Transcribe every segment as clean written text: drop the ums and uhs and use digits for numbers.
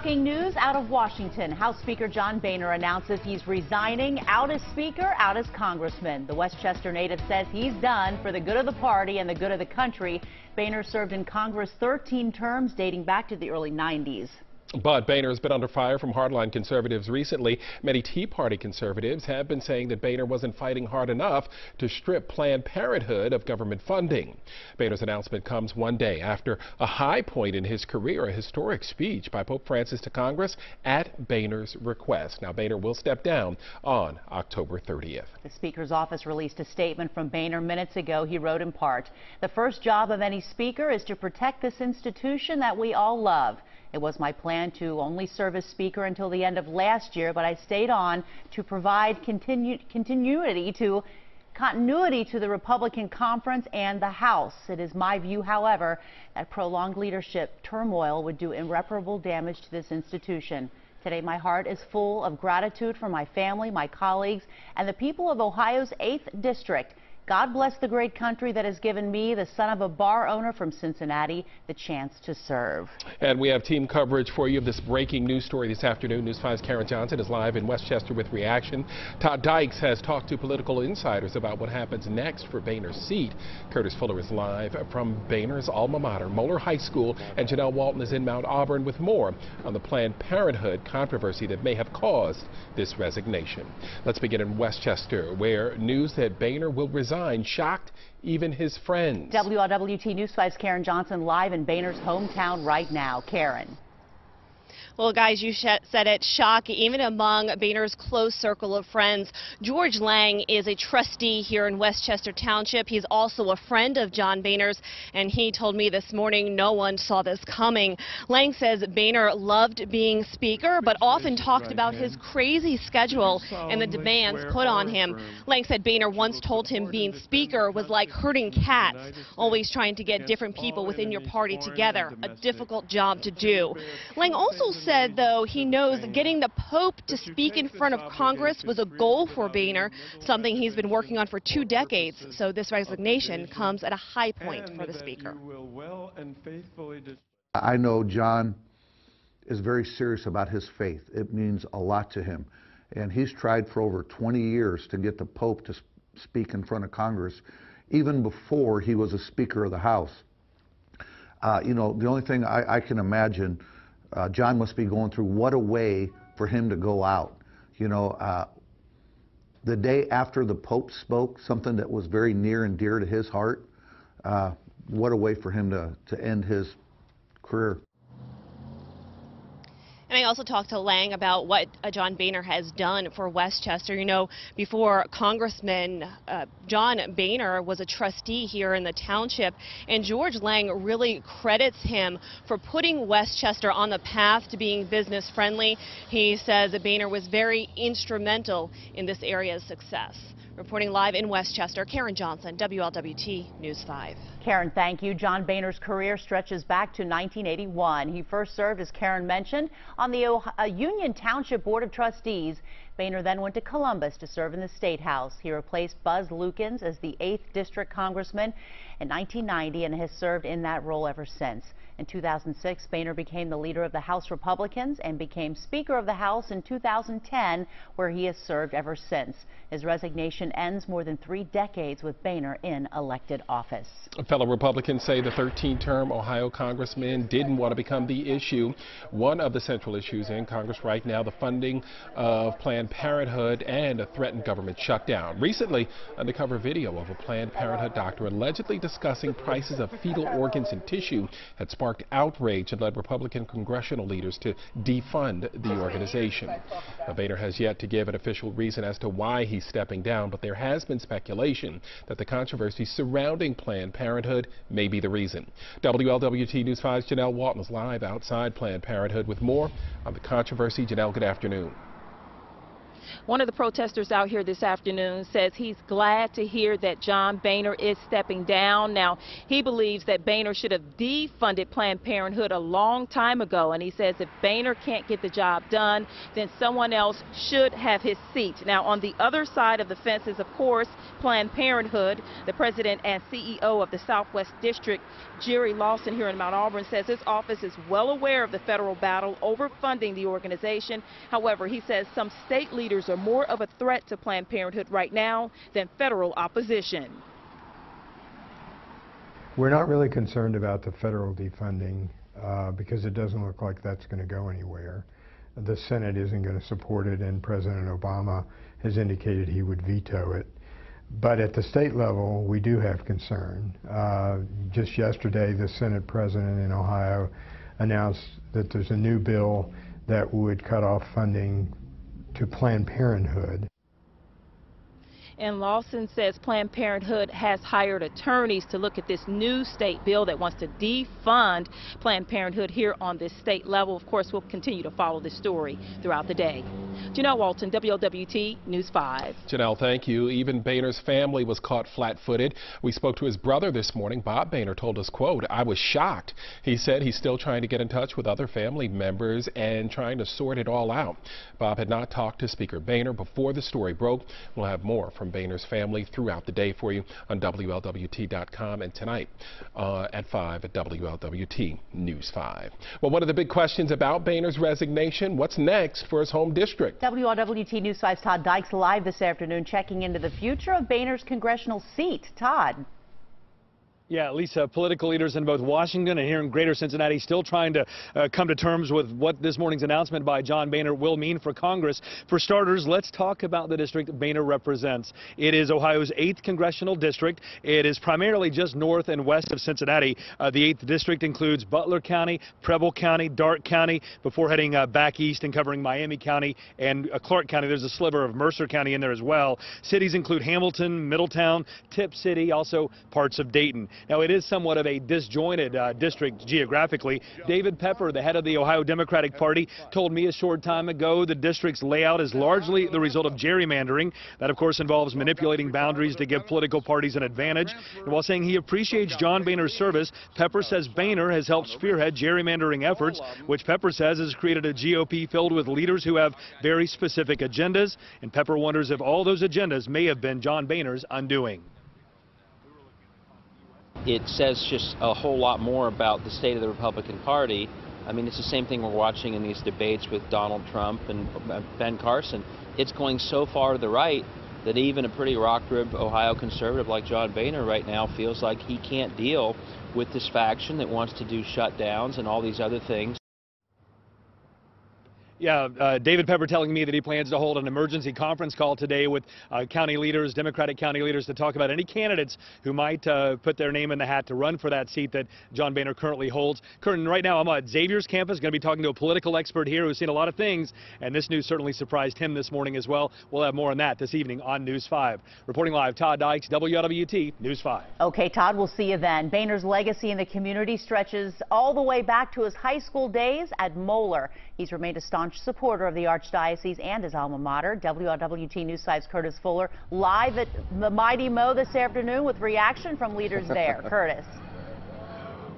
Shocking news out of Washington. House Speaker John Boehner announces he's resigning, out as Speaker, out as Congressman. The Westchester native says he's done for the good of the party and the good of the country. Boehner served in Congress 13 terms dating back to the early 90s. But Boehner has been under fire from hardline conservatives recently. Many Tea Party conservatives have been saying that Boehner wasn't fighting hard enough to strip Planned Parenthood of government funding. Boehner's announcement comes one day after a high point in his career, a historic speech by Pope Francis to Congress at Boehner's request. Now, Boehner will step down on October 30th. The Speaker's office released a statement from Boehner minutes ago. He wrote in part, "The first job of any Speaker is to protect this institution that we all love. It was my plan to only serve as Speaker until the end of last year, but I stayed on to provide continuity to the Republican conference and the House. It is my view, however, that prolonged leadership turmoil would do irreparable damage to this institution. Today, my heart is full of gratitude for my family, my colleagues, and the people of Ohio's 8th District. God bless the great country that has given me, the son of a bar owner from Cincinnati, the chance to serve." And we have team coverage for you of this breaking news story this afternoon. News 5's Karen Johnson is live in Westchester with reaction. Todd Dykes has talked to political insiders about what happens next for Boehner's seat. Curtis Fuller is live from Boehner's alma mater, Moeller High School, and Janelle Walton is in Mount Auburn with more on the Planned Parenthood controversy that may have caused this resignation. Let's begin in Westchester, where news that Boehner will resign shocked even his friends. WLWT News 5's Karen Johnson live in Boehner's hometown right now. Karen. Well, guys, you said it, shock even among Boehner's close circle of friends. George Lang is a trustee here in Westchester Township. He's also a friend of John Boehner's, and he told me this morning no one saw this coming. Lang says Boehner loved being Speaker, but often talked about his crazy schedule and the demands put on him. Lang said Boehner once told him being Speaker was like herding cats, always trying to get different people within your party together, a difficult job to do. Lang also said, though, he knows getting the Pope to speak in front of Congress was a goal for Boehner, something he's been working on for 2 decades. So this resignation comes at a high point for the Speaker. I know John is very serious about his faith. It means a lot to him. And he's tried for over 20 years to get the Pope to speak in front of Congress, even before he was a Speaker of the House. You know, the only thing I can imagine John must be going through, what a way for him to go out. You know, the day after the Pope spoke, something that was very near and dear to his heart, what a way for him to end his career. And I also talked to Lang about what John Boehner has done for Westchester. You know, before Congressman John Boehner was a trustee here in the township, and George Lang really credits him for putting Westchester on the path to being business friendly. He says that Boehner was very instrumental in this area's success. Reporting live in Westchester, Karen Johnson, WLWT News 5. Karen, thank you. John Boehner's career stretches back to 1981. He first served, as Karen mentioned, on the Union Township Board of Trustees. Boehner then went to Columbus to serve in the State House. He replaced Buzz Lukens as the 8th District Congressman in 1990 and has served in that role ever since. In 2006, Boehner became the leader of the House Republicans and became Speaker of the House in 2010, where he has served ever since. His resignation ends more than 3 decades with Boehner in elected office. Fellow Republicans say the 13-term Ohio congressman didn't want to become the issue. One of the central issues in Congress right now, the funding of Planned Parenthood and a threatened government shutdown. Recently, undercover video of a Planned Parenthood doctor allegedly discussing prices of fetal organs and tissue had sparked outrage and led Republican congressional leaders to defund the organization. Boehner has yet to give an official reason as to why he's stepping down, but there has been speculation that the controversy surrounding Planned Parenthood may be the reason. WLWT News 5's Janelle Walton is live outside Planned Parenthood with more on the controversy. Janelle, good afternoon. One of the protesters out here this afternoon says he's glad to hear that John Boehner is stepping down. Now, he believes that Boehner should have defunded Planned Parenthood a long time ago, and he says if Boehner can't get the job done, then someone else should have his seat. Now, on the other side of the fence is, of course, Planned Parenthood. The president and CEO of the Southwest District, Jerry Lawson, here in Mount Auburn, says his office is well aware of the federal battle over funding the organization. However, he says some state leaders are more of a threat to Planned Parenthood right now than federal opposition. We're not really concerned about the federal defunding because it doesn't look like that's going to go anywhere. The Senate isn't going to support it, and President Obama has indicated he would veto it. But at the state level, we do have concern. Just yesterday, the Senate president in Ohio announced that there's a new bill that would cut off funding to Planned Parenthood. And Lawson says Planned Parenthood has hired attorneys to look at this new state bill that wants to defund Planned Parenthood here on this state level. Of course, we'll continue to follow this story throughout the day. Janelle Walton, WLWT News 5. Janelle, thank you. Even Boehner's family was caught flat-footed. We spoke to his brother this morning. Bob Boehner told us, quote, "I was shocked." He said he's still trying to get in touch with other family members and trying to sort it all out. Bob had not talked to Speaker Boehner before the story broke. We'll have more from Boehner's family throughout the day for you on WLWT.com and tonight at 5 at WLWT News 5. Well, one of the big questions about Boehner's resignation, what's next for his home district? WLWT News 5's Todd Dykes live this afternoon checking into the future of Boehner's congressional seat. Todd. Yeah, Lisa, political leaders in both Washington and here in greater Cincinnati still trying to come to terms with what this morning's announcement by John Boehner will mean for Congress. For starters, let's talk about the district Boehner represents. It is Ohio's 8th congressional district. It is primarily just north and west of Cincinnati. The 8th district includes Butler County, Preble County, Darke County, before heading back east and covering Miami County and Clark County. There's a sliver of Mercer County in there as well. Cities include Hamilton, Middletown, Tipp City, also parts of Dayton. Now, it is somewhat of a disjointed district geographically. David Pepper, the head of the Ohio Democratic Party, told me a short time ago the district's layout is largely the result of gerrymandering. That, of course, involves manipulating boundaries to give political parties an advantage. And while saying he appreciates John Boehner's service, Pepper says Boehner has helped spearhead gerrymandering efforts, which Pepper says has created a GOP filled with leaders who have very specific agendas. And Pepper wonders if all those agendas may have been John Boehner's undoing. It says just a whole lot more about the state of the Republican Party. I mean, it's the same thing we're watching in these debates with Donald Trump and Ben Carson. It's going so far to the right that even a pretty rock-ribbed Ohio conservative like John Boehner right now feels like he can't deal with this faction that wants to do shutdowns and all these other things. Yeah, David Pepper telling me that he plans to hold an emergency conference call today with county leaders, Democratic county leaders, to talk about any candidates who might put their name in the hat to run for that seat that John Boehner currently holds. Curtin, right now I'm at Xavier's campus, going to be talking to a political expert here who's seen a lot of things, and this news certainly surprised him this morning as well. We'll have more on that this evening on News 5. Reporting live, Todd Dykes, WLWT News 5. Okay, Todd, we'll see you then. Boehner's legacy in the community stretches all the way back to his high school days at Moeller. He's remained a staunch supporter of the Archdiocese and his alma mater. WLWT News 5's Curtis Fuller live at the Mighty Mo this afternoon with reaction from leaders there. Curtis.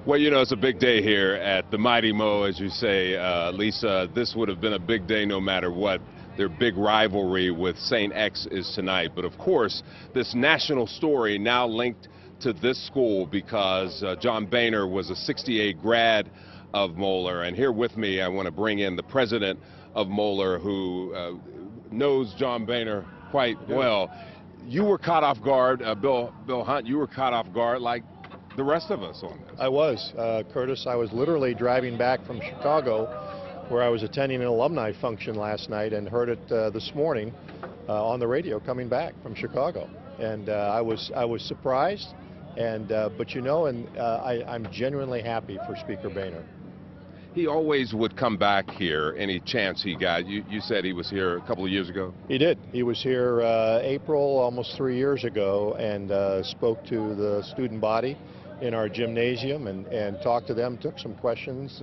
Well, you know, it's a big day here at the Mighty Mo, as you say, Lisa. This would have been a big day no matter what. Their big rivalry with St. X is tonight. But of course, this national story now linked to this school because John Boehner was a '68 grad of Moeller. And here with me, I want to bring in the president of Moeller, who knows John Boehner quite well. You were caught off guard, Bill Hunt, you were caught off guard like the rest of us on this. I was, Curtis. I was literally driving back from Chicago, where I was attending an alumni function last night, and heard it this morning on the radio coming back from Chicago. And I was surprised, and but you know, and I'm genuinely happy for Speaker Boehner. He always would come back here any chance he got. You said he was here a couple of years ago? He did. He was here April, almost 3 years ago, and spoke to the student body in our gymnasium and talked to them, took some questions,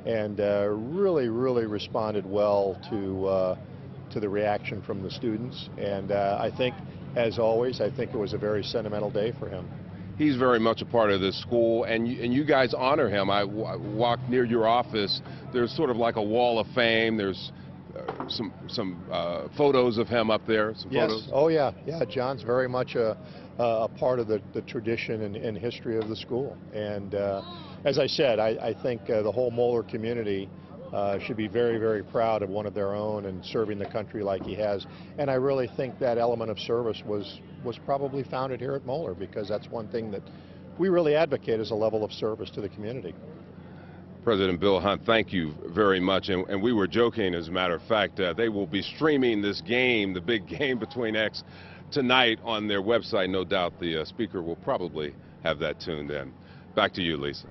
and really responded well to to the reaction from the students. And I think, as always, I think it was a very sentimental day for him. He's very much a part of this school, and you guys honor him. I walked near your office. There's sort of like a wall of fame. There's some photos of him up there. Some yes. Photos. Oh yeah. Yeah. John's very much a part of the tradition and history of the school. And as I said, I think the whole Moeller community should be very, very proud of one of their own and serving the country like he has. And I really think that element of service was probably founded here at Moeller, because that's one thing that we really advocate as a level of service to the community. President Bill Hunt, thank you very much. And we were joking, as a matter of fact, they will be streaming this game, the big game between X, tonight on their website. No doubt the speaker will probably have that tuned in. Back to you, Lisa.